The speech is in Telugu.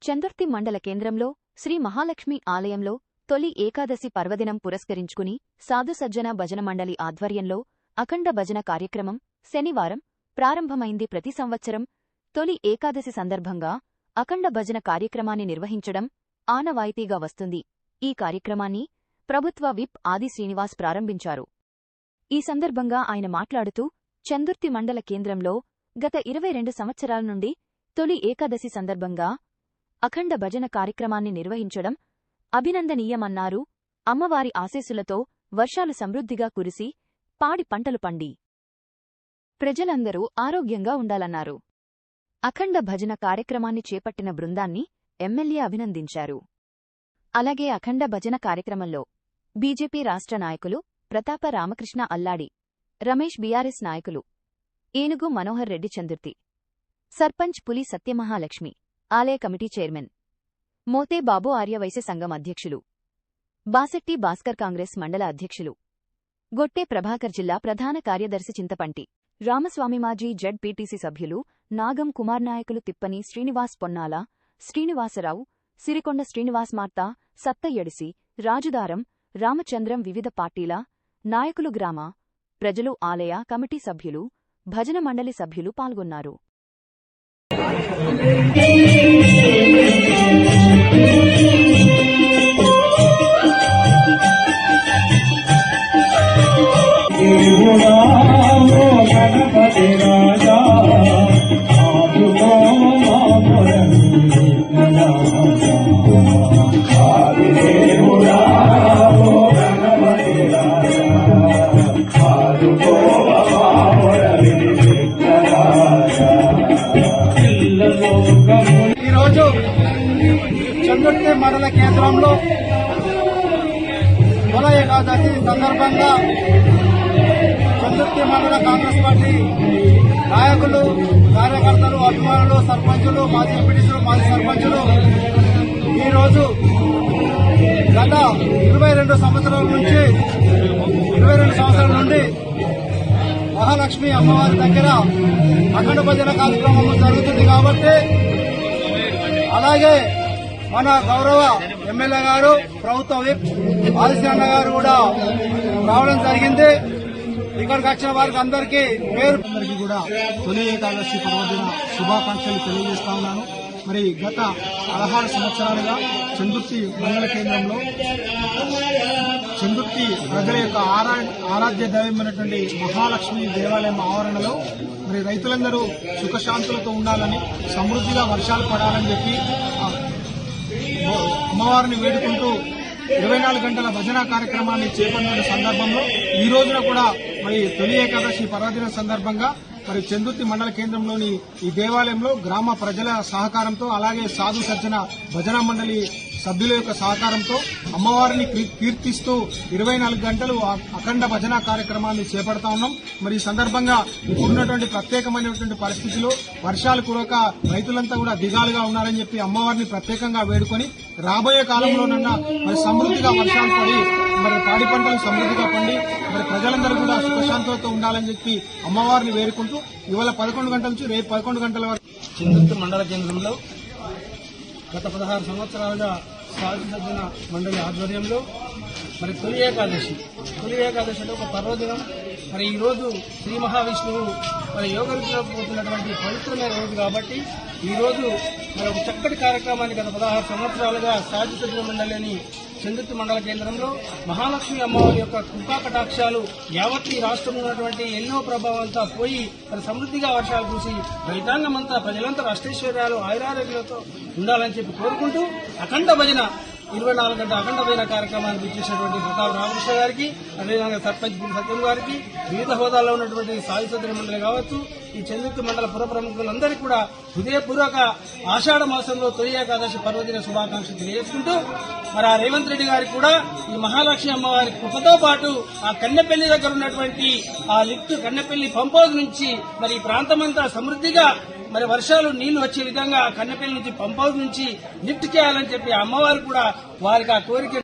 చందుర్తి మండల కేంద్రంలో శ్రీ మహాలక్ష్మి ఆలయంలో తొలి ఏకాదశి పర్వదినం పురస్కరించుకుని సాధు సజ్జన భజన మండలి ఆధ్వర్యంలో అఖండ భజన కార్యక్రమం శనివారం ప్రారంభమైంది. ప్రతి సంవత్సరం తొలి ఏకాదశి సందర్భంగా అఖండ భజన కార్యక్రమాన్ని నిర్వహించడం ఆనవాయితీగా వస్తుంది. ఈ కార్యక్రమాన్ని ప్రభుత్వ విప్ ఆది శ్రీనివాస్ ప్రారంభించారు. ఈ సందర్భంగా ఆయన మాట్లాడుతూ చందుర్తి మండల కేంద్రంలో గత 22 సంవత్సరాల నుండి తొలి ఏకాదశి సందర్భంగా అఖండ భజన కార్యక్రమాన్ని నిర్వహించడం అభినందనీయమన్నారు. అమ్మవారి ఆశీస్సులతో వర్షాలు సమృద్ధిగా కురిసి పాడి పంటలు పండి ప్రజలందరూ ఆరోగ్యంగా ఉండాలన్నారు. అఖండ భజన కార్యక్రమాన్ని చేపట్టిన బృందాన్ని ఎమ్మెల్యే అభినందించారు. అలాగే అఖండ భజన కార్యక్రమంలో బీజేపీ రాష్ట్ర నాయకులు ప్రతాప రామకృష్ణ అల్లాడి, రమేష్ బీఆర్ఎస్ నాయకులు ఏనుగు మనోహర్ రెడ్డి, చందుర్తి సర్పంచ్ పులి సత్యమహాలక్ష్మి, ఆలయ కమిటీ చైర్మన్ మోతే బాబు, ఆర్యవైశ్య సంఘం అధ్యక్షులు బాసెట్టి భాస్కర్, కాంగ్రెస్ మండల అధ్యక్షులు గొట్టె ప్రభాకర్, జిల్లా ప్రధాన కార్యదర్శి చింతపంటి రామస్వామి, మాజీ జెడ్పీటీసీ సభ్యులు నాగం కుమార్, నాయకులు తిప్పని శ్రీనివాస్, పొన్నాల శ్రీనివాసరావు, సిరికొండ శ్రీనివాస్, మార్తా సత్తయ్యడిసి, రాజుదారం రామచంద్రం, వివిధ పార్టీల నాయకులు, గ్రామ ప్రజలు, ఆలయ కమిటీ సభ్యులు, భజన మండలి సభ్యులు పాల్గొన్నారు. ఈరోజు చందుర్తి మండల కేంద్రంలో తొల ఏకాదశి సందర్భంగా చందుర్తి మండల కాంగ్రెస్ పార్టీ నాయకులు, కార్యకర్తలు, అభిమానులు, సర్పంచులు, మాజీ ఎంపీటీసీలు, మాజీ సర్పంచులు ఈరోజు గత 22 సంవత్సరాల నుండి మహాలక్ష్మి అమ్మవారి దగ్గర అఖండ భజన కార్యక్రమం జరుగుతుంది. కాబట్టి అలాగే మన గౌరవ ఎమ్మెల్యే గారు, ప్రభుత్వ విప్ ఆదిశ్రీన్న గారు కూడా రావడం జరిగింది. ఇక్కడికి వచ్చిన వారికి అందరికీ కూడా తొలి ఏకాదశి పర్వదిన శుభాకాంక్షలు తెలియజేస్తా ఉన్నాను. మరి గత 16 సంవత్సరాలుగా చందుర్తి మండల కేంద్రంలో చందుర్తి ప్రజల యొక్క ఆరాధ్య దైవమైనటువంటి మహాలక్ష్మి దేవాలయం ఆవరణలో మరి రైతులందరూ సుఖశాంతులతో ఉండాలని, సమృద్ధిగా వర్షాలు పడాలని చెప్పి అమ్మవారిని వేడుకుంటూ 24 గంటల భజన కార్యక్రమాన్ని చేపట్టిన సందర్భంలో ఈ రోజున కూడా మరి తొలి ఏకాదశి పర్వదిన సందర్భంగా మరి చందుర్తి మండల కేంద్రంలోని ఈ దేవాలయంలో గ్రామ ప్రజల సహకారంతో, అలాగే సాధు సజ్జన భజన మండలి సభ్యుల యొక్క సహకారంతో అమ్మవారిని కీర్తిస్తూ 24 గంటలు అఖండ భజన కార్యక్రమాన్ని చేపడతా ఉన్నాం. మరి ఈ సందర్భంగా ఇప్పుడున్నటువంటి ప్రత్యేకమైనటువంటి పరిస్థితుల్లో వర్షాలు కురక రైతులంతా కూడా దిగాలుగా ఉన్నారని చెప్పి అమ్మవారిని ప్రత్యేకంగా వేడుకొని రాబోయే కాలంలోనన్నా మరి సమృద్ధిగా వర్షాలు పడి మరి పాడి పంటలు సమృద్ధిగా పండి మరి ప్రజలందరూ కూడా సుఖశాంతులతో ఉండాలని చెప్పి అమ్మవారిని వేడుకుంటూ ఇవాళ 11 గంటల నుంచి రేపు 11 గంటల వరకు చందుర్తి మండల కేంద్రంలో గత 16 సంవత్సరాలుగా సాధు సజ్జన మండలి ఆధ్వర్యంలో మరి తొలి ఏకాదశిలో ఒక పర్వదినం. మరి ఈరోజు శ్రీ మహావిష్ణువు మరి యోగంలో పోతున్నటువంటి పవిత్రమైన రోజు కాబట్టి ఈరోజు మరి ఒక చక్కటి కార్యక్రమాన్ని గత 16 సంవత్సరాలుగా సాధు సజ్జన మండలి అని చందుర్తి మండల కేంద్రంలో మహాలక్ష్మి అమ్మవారి యొక్క కృపా కటాక్షాలు యావత్ ఈ రాష్ట్రంలో ఉన్నటువంటి ఎన్నో ప్రభావాలంతా పోయి మరి సమృద్ధిగా వర్షాలు కురిసి రైతాంగమంతా, ప్రజలంతా అష్టైశ్వర్యాలు, ఆయురారోగ్యాలతో ఉండాలని చెప్పి కోరుకుంటూ అఖండ భజన 24 గంటల అఖండ భజన కార్యక్రమాన్ని ఇచ్చేసినటువంటి ప్రతాప రామకృష్ణ గారికి, అదేవిధంగా సర్పంచ్ పులి సత్యం గారికి, వివిధ హోదాల్లో ఉన్నటువంటి సాధు సజ్జన మండలి కావచ్చు, ఈ చందుర్తి మండల పుర ప్రముఖులందరికీ కూడా హృదయపూర్వక ఆషాఢ మాసంలో తొలి ఏకాదశి పర్వదిన శుభాకాంక్షలు తెలియజేసుకుంటూ మరి ఆ రేవంత్ రెడ్డి గారికి కూడా ఈ మహాలక్ష్మి అమ్మవారి కృపతో పాటు ఆ కన్నెపల్లి దగ్గర ఉన్నటువంటి ఆ లిఫ్ట్ కన్నెపల్లి పంప్ హౌస్ నుంచి మరి ఈ ప్రాంతమంతా సమృద్ధిగా మరి వర్షాలు నీళ్లు వచ్చే విధంగా కన్నెపల్లి నుంచి పంప్ హౌస్ నుంచి లిఫ్ట్ చేయాలని చెప్పి అమ్మవారు కూడా వారికి ఆ కోరిక